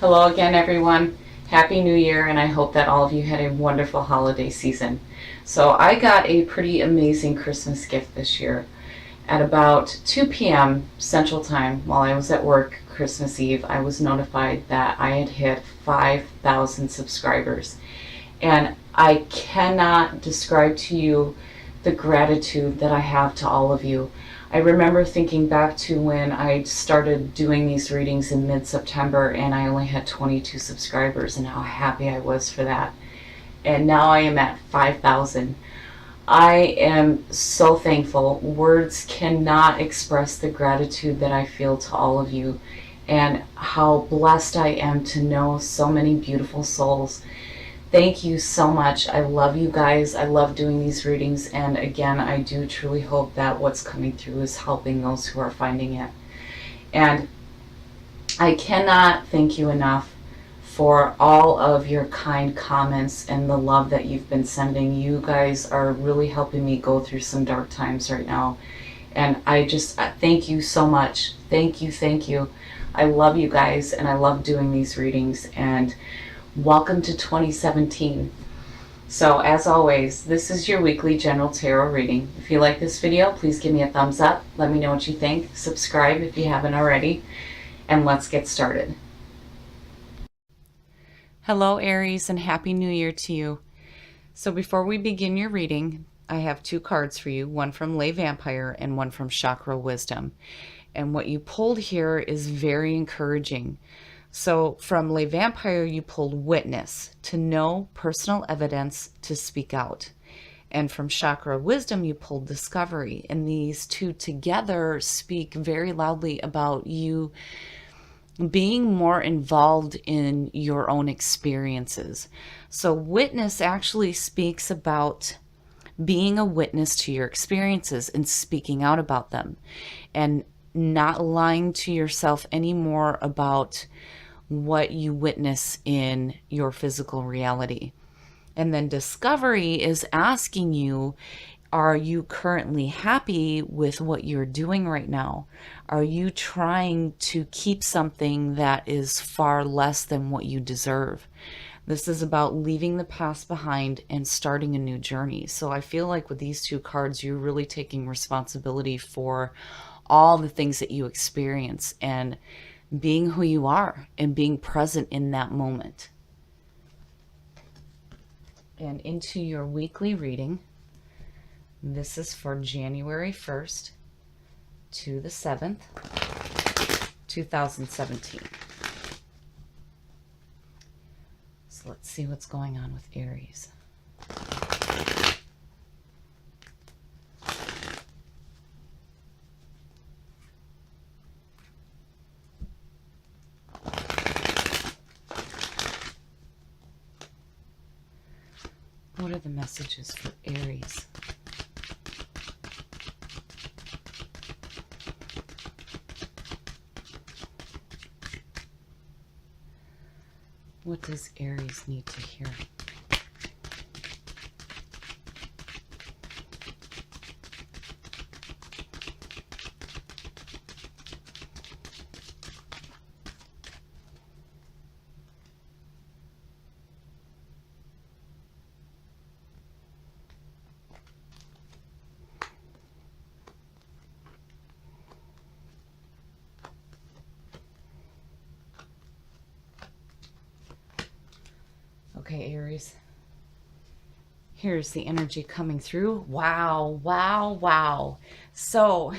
Hello again, everyone. Happy New Year, and I hope that all of you had a wonderful holiday season. So, I got a pretty amazing Christmas gift this year. At about 2 p.m. Central Time, while I was at work Christmas Eve, I was notified that I had hit 5,000 subscribers. And I cannot describe to you the gratitude that I have to all of you. I remember thinking back to when I started doing these readings in mid-September and I only had 22 subscribers and how happy I was for that. And now I am at 5,000. I am so thankful. Words cannot express the gratitude that I feel to all of you and how blessed I am to know so many beautiful souls. Thank you so much. I love you guys. I love doing these readings. And again, I do truly hope that what's coming through is helping those who are finding it. And I cannot thank you enough for all of your kind comments and the love that you've been sending. You guys are really helping me go through some dark times right now. And I just thank you so much. Thank you, thank you. I love you guys and I love doing these readings. And welcome to 2017. So as always, this is your weekly general tarot reading. If you like this video, please give me a thumbs up. Let me know what you think. Subscribe if you haven't already. And let's get started. Hello Aries, and Happy New Year to you. So before we begin your reading, I have two cards for you, one from Lay Vampire and one from Chakra Wisdom. And what you pulled here is very encouraging. So from Lay Vampire, you pulled Witness, to know personal evidence, to speak out. And from Chakra Wisdom, you pulled Discovery. And these two together speak very loudly about you being more involved in your own experiences. So Witness actually speaks about being a witness to your experiences and speaking out about them and not lying to yourself anymore about what you witness in your physical reality. And then Discovery is asking you, are you currently happy with what you're doing right now? Are you trying to keep something that is far less than what you deserve? This is about leaving the past behind and starting a new journey. So I feel like with these two cards, you're really taking responsibility for all the things that you experience and being who you are and being present in that moment. And into your weekly reading, this is for January 1st to the 7th, 2017. So let's see what's going on with Aries. What are the messages for Aries? What does Aries need to hear? Okay, Aries. Here's the energy coming through. Wow, wow, wow. So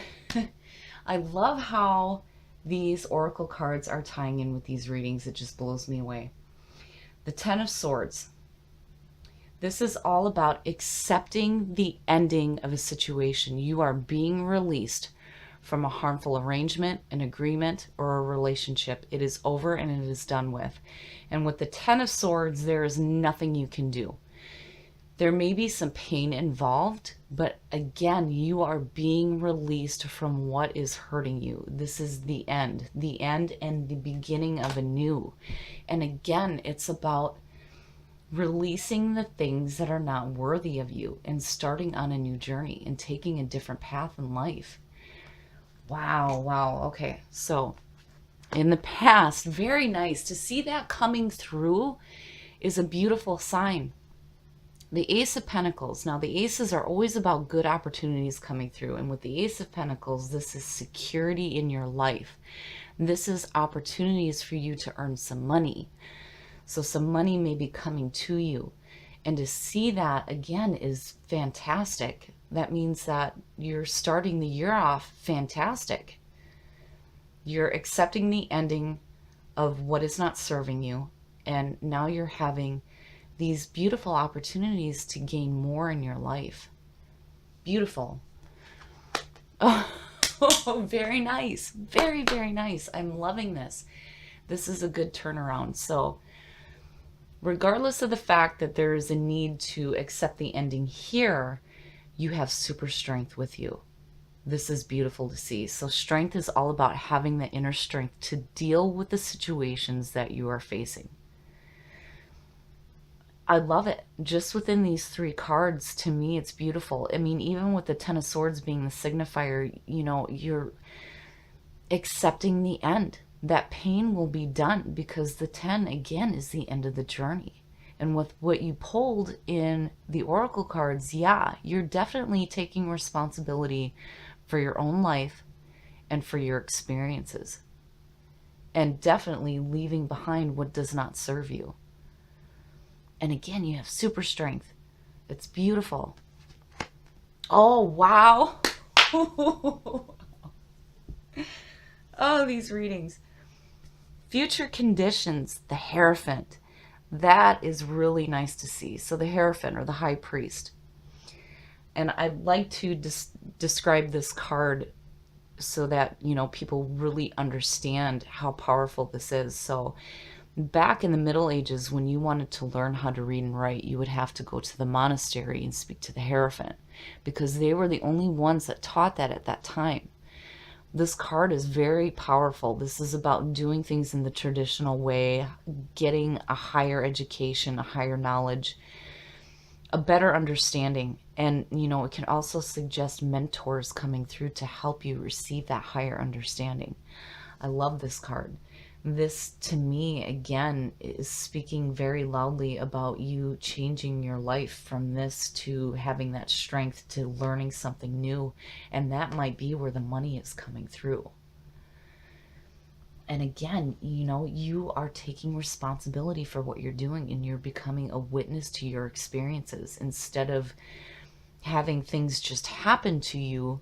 I love how these oracle cards are tying in with these readings. It just blows me away. The Ten of Swords. This is all about accepting the ending of a situation. You are being released from a harmful arrangement, an agreement, or a relationship. It is over and it is done with. And with the Ten of Swords, there is nothing you can do. There may be some pain involved, but again, you are being released from what is hurting you. This is the end and the beginning of a new. And again, it's about releasing the things that are not worthy of you and starting on a new journey and taking a different path in life. Wow, wow. Okay, so in the past. Very nice. To see that coming through is a beautiful sign. The Ace of Pentacles. Now, the aces are always about good opportunities coming through. And with the Ace of Pentacles, this is security in your life. This is opportunities for you to earn some money. So some money may be coming to you. And to see that, again, is fantastic. That means that you're starting the year off fantastic. You're accepting the ending of what is not serving you. And now you're having these beautiful opportunities to gain more in your life. Beautiful. Oh, very nice. Very, very nice. I'm loving this. This is a good turnaround. So regardless of the fact that there is a need to accept the ending here, you have super strength with you. This is beautiful to see. So strength is all about having the inner strength to deal with the situations that you are facing. I love it. Just within these three cards, to me, it's beautiful. I mean, even with the Ten of Swords being the signifier, you know, you're accepting the end. That pain will be done because the 10, again, is the end of the journey. And with what you pulled in the Oracle cards, yeah, you're definitely taking responsibility for your own life and for your experiences. And definitely leaving behind what does not serve you. And again, you have super strength. It's beautiful. Oh, wow. Oh, these readings. Future conditions, the Hierophant. That is really nice to see. So the Hierophant, or the High Priest. And I'd like to describe this card so that, you know, people really understand how powerful this is. So back in the Middle Ages, when you wanted to learn how to read and write, you would have to go to the monastery and speak to the Hierophant, because they were the only ones that taught that at that time. This card is very powerful. This is about doing things in the traditional way, getting a higher education, a higher knowledge, a better understanding. And, you know, it can also suggest mentors coming through to help you receive that higher understanding. I love this card. This, to me, again, is speaking very loudly about you changing your life from this to having that strength to learning something new. And that might be where the money is coming through. And again, you know, you are taking responsibility for what you're doing, and you're becoming a witness to your experiences. Instead of having things just happen to you,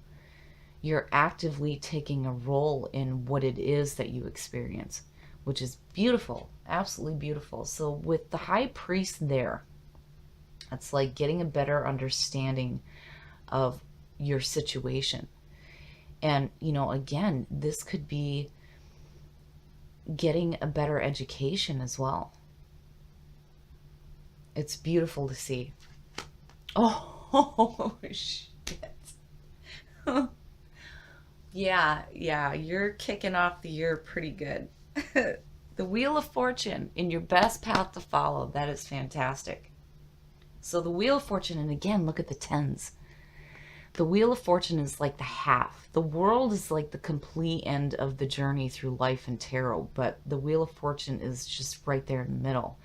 you're actively taking a role in what it is that you experience, which is beautiful, absolutely beautiful. So with the High Priest there, it's like getting a better understanding of your situation. And, you know, again, this could be getting a better education as well. It's beautiful to see. Oh, shit. Yeah, you're kicking off the year pretty good. The Wheel of Fortune in your best path to follow. That is fantastic. So the Wheel of Fortune, and again, look at the tens. The Wheel of Fortune is like the half. The world is like the complete end of the journey through life and tarot, but the Wheel of Fortune is just right there in the middle.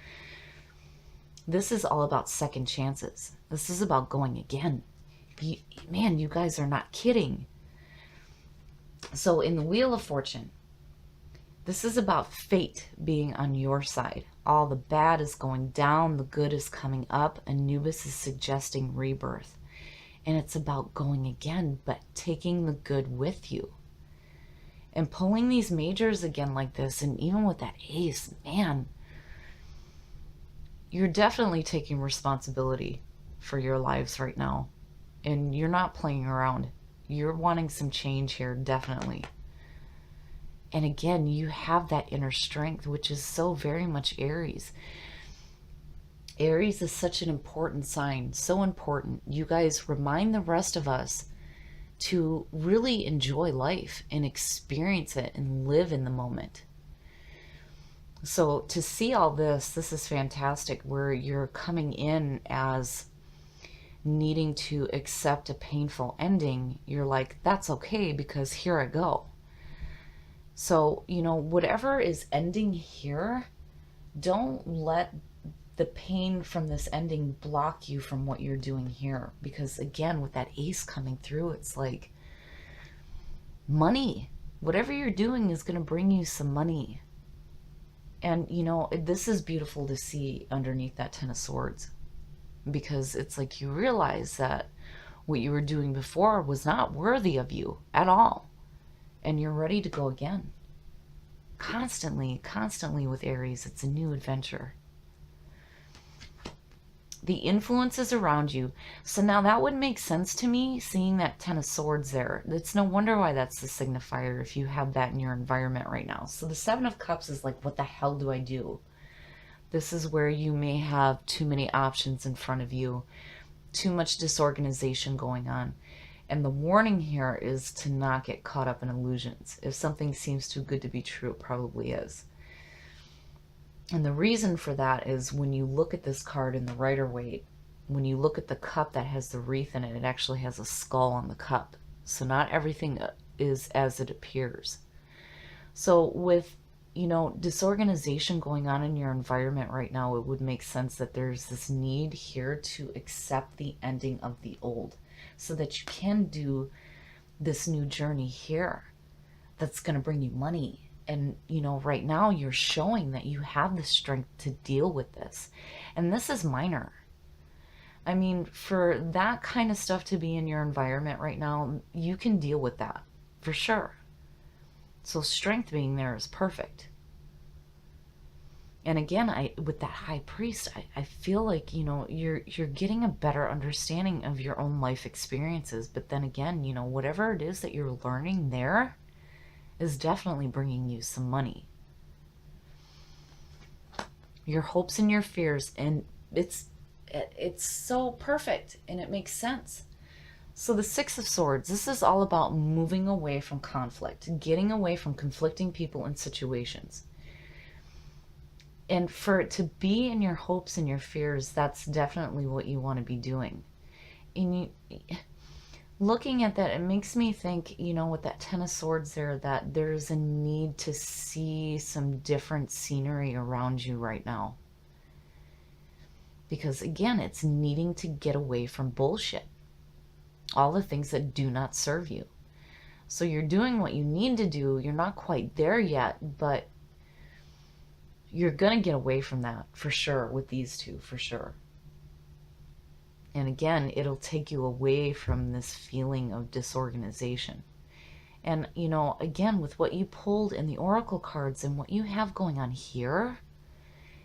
This is all about second chances. This is about going again. Man, you guys are not kidding. So in the Wheel of Fortune, this is about fate being on your side. All the bad is going down, the good is coming up. Anubis is suggesting rebirth. And it's about going again, but taking the good with you. And pulling these majors again like this, and even with that ace, man, you're definitely taking responsibility for your lives right now. And you're not playing around. You're wanting some change here, definitely. And again, you have that inner strength, which is so very much Aries. Aries is such an important sign, so important. You guys remind the rest of us to really enjoy life and experience it and live in the moment. So to see all this is fantastic, where you're coming in as needing to accept a painful ending. You're like, that's okay, because here I go. So, whatever is ending here, don't let the pain from this ending block you from what you're doing here. Because again, with that ace coming through, it's like money. Whatever you're doing is going to bring you some money. And, this is beautiful to see underneath that Ten of Swords, because it's like you realize that what you were doing before was not worthy of you at all. And you're ready to go again. Constantly with Aries, it's a new adventure. The influences around you. So now that would make sense to me, seeing that Ten of Swords there. It's no wonder why that's the signifier if you have that in your environment right now. So the Seven of Cups is like, what the hell do I do? This is where you may have too many options in front of you, too much disorganization going on. And the warning here is to not get caught up in illusions. If something seems too good to be true, it probably is. And the reason for that is when you look at this card in the Rider-Waite, when you look at the cup that has the wreath in it, it actually has a skull on the cup. So not everything is as it appears. So with, disorganization going on in your environment right now, it would make sense that there's this need here to accept the ending of the old so that you can do this new journey here that's going to bring you money. And, right now you're showing that you have the strength to deal with this. And this is minor. I mean, for that kind of stuff to be in your environment right now, you can deal with that for sure. So strength being there is perfect. And again, with that High Priest, I feel like, you're getting a better understanding of your own life experiences. But then again, whatever it is that you're learning there is definitely bringing you some money. Your hopes and your fears, and it's so perfect, and it makes sense. So the Six of Swords, this is all about moving away from conflict, getting away from conflicting people and situations. And for it to be in your hopes and your fears, that's definitely what you want to be doing. And looking at that, it makes me think, with that Ten of Swords there, that there's a need to see some different scenery around you right now. Because again, it's needing to get away from bullshit. All the things that do not serve you. So you're doing what you need to do. You're not quite there yet, but you're going to get away from that for sure with these two, for sure. And again, it'll take you away from this feeling of disorganization. And, again, with what you pulled in the Oracle cards and what you have going on here,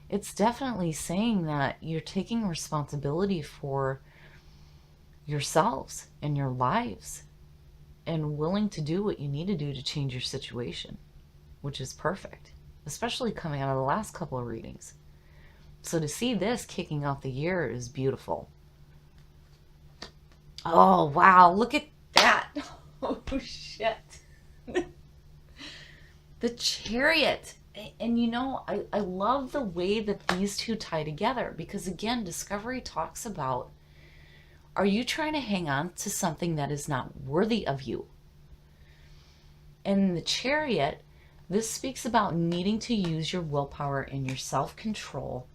it's definitely saying that you're taking responsibility for yourselves and your lives and willing to do what you need to do to change your situation, which is perfect, especially coming out of the last couple of readings. So to see this kicking off the year is beautiful. Oh, wow. Look at that. Oh, shit. The Chariot. And I love the way that these two tie together because, again, Discovery talks about, are you trying to hang on to something that is not worthy of you? And the Chariot, this speaks about needing to use your willpower and your self-control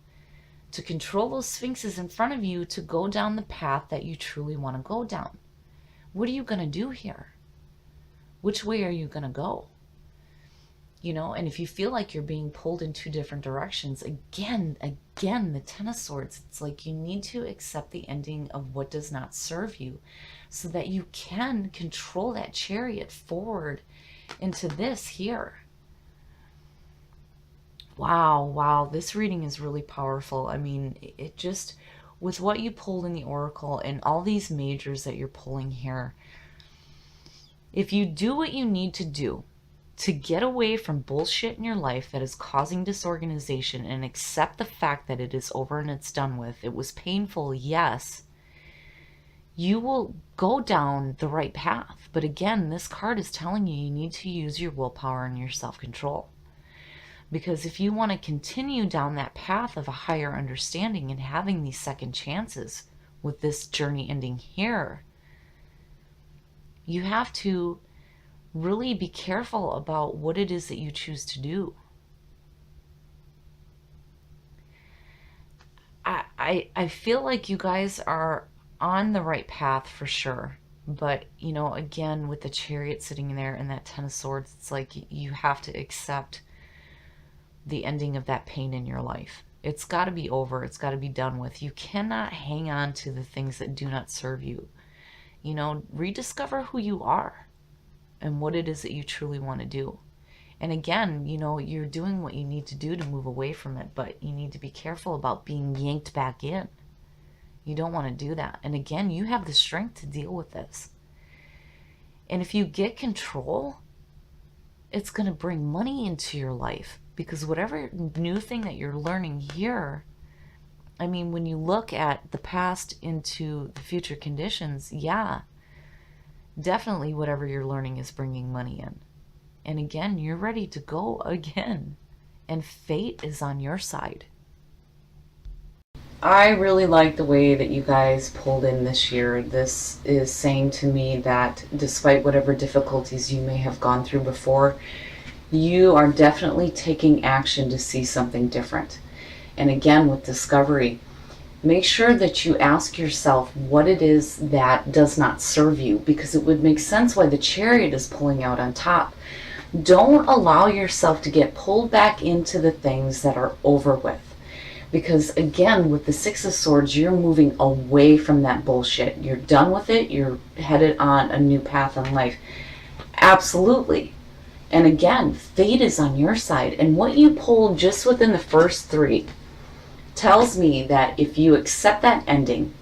to control those sphinxes in front of you to go down the path that you truly want to go down. What are you going to do here? Which way are you going to go? And if you feel like you're being pulled in two different directions, again, the Ten of Swords, it's like you need to accept the ending of what does not serve you so that you can control that chariot forward into this here. Wow, this reading is really powerful. I mean, it just, with what you pulled in the Oracle and all these majors that you're pulling here, if you do what you need to do to get away from bullshit in your life that is causing disorganization and accept the fact that it is over and it's done with, it was painful, yes, you will go down the right path. But again, this card is telling you need to use your willpower and your self-control. Because if you want to continue down that path of a higher understanding and having these second chances with this journey ending here, you have to really be careful about what it is that you choose to do. I feel like you guys are on the right path for sure. But, again, with the Chariot sitting there and that Ten of Swords, it's like you have to accept the ending of that pain in your life. It's got to be over. It's got to be done with. You cannot hang on to the things that do not serve you. Rediscover who you are and what it is that you truly want to do. And again, you're doing what you need to do to move away from it, but you need to be careful about being yanked back in. You don't want to do that. And again, you have the strength to deal with this. And if you get control, it's going to bring money into your life, because whatever new thing that you're learning here, I mean, when you look at the past into the future conditions, yeah, definitely whatever you're learning is bringing money in. And again, you're ready to go again. And fate is on your side. I really like the way that you guys pulled in this year. This is saying to me that despite whatever difficulties you may have gone through before, you are definitely taking action to see something different. And again, with discovery, make sure that you ask yourself what it is that does not serve you, because it would make sense why the Chariot is pulling out on top. Don't allow yourself to get pulled back into the things that are over with. Because again, with the Six of Swords, you're moving away from that bullshit. You're done with it. You're headed on a new path in life. Absolutely. And again, fate is on your side. And what you pulled just within the first three tells me that if you accept that ending,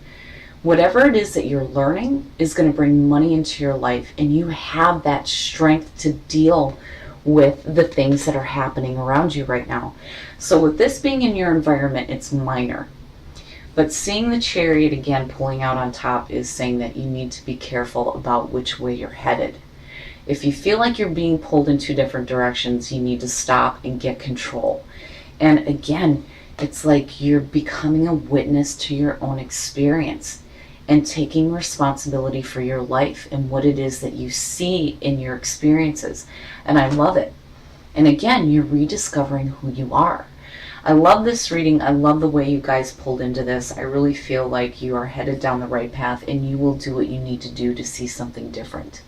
whatever it is that you're learning is going to bring money into your life, and you have that strength to deal with the things that are happening around you right now. So with this being in your environment, it's minor. But seeing the Chariot again pulling out on top is saying that you need to be careful about which way you're headed. If you feel like you're being pulled in two different directions, you need to stop and get control. And again, it's like you're becoming a witness to your own experience and taking responsibility for your life and what it is that you see in your experiences. And I love it. And again, you're rediscovering who you are. I love this reading. I love the way you guys pulled into this. I really feel like you are headed down the right path, and you will do what you need to do to see something different.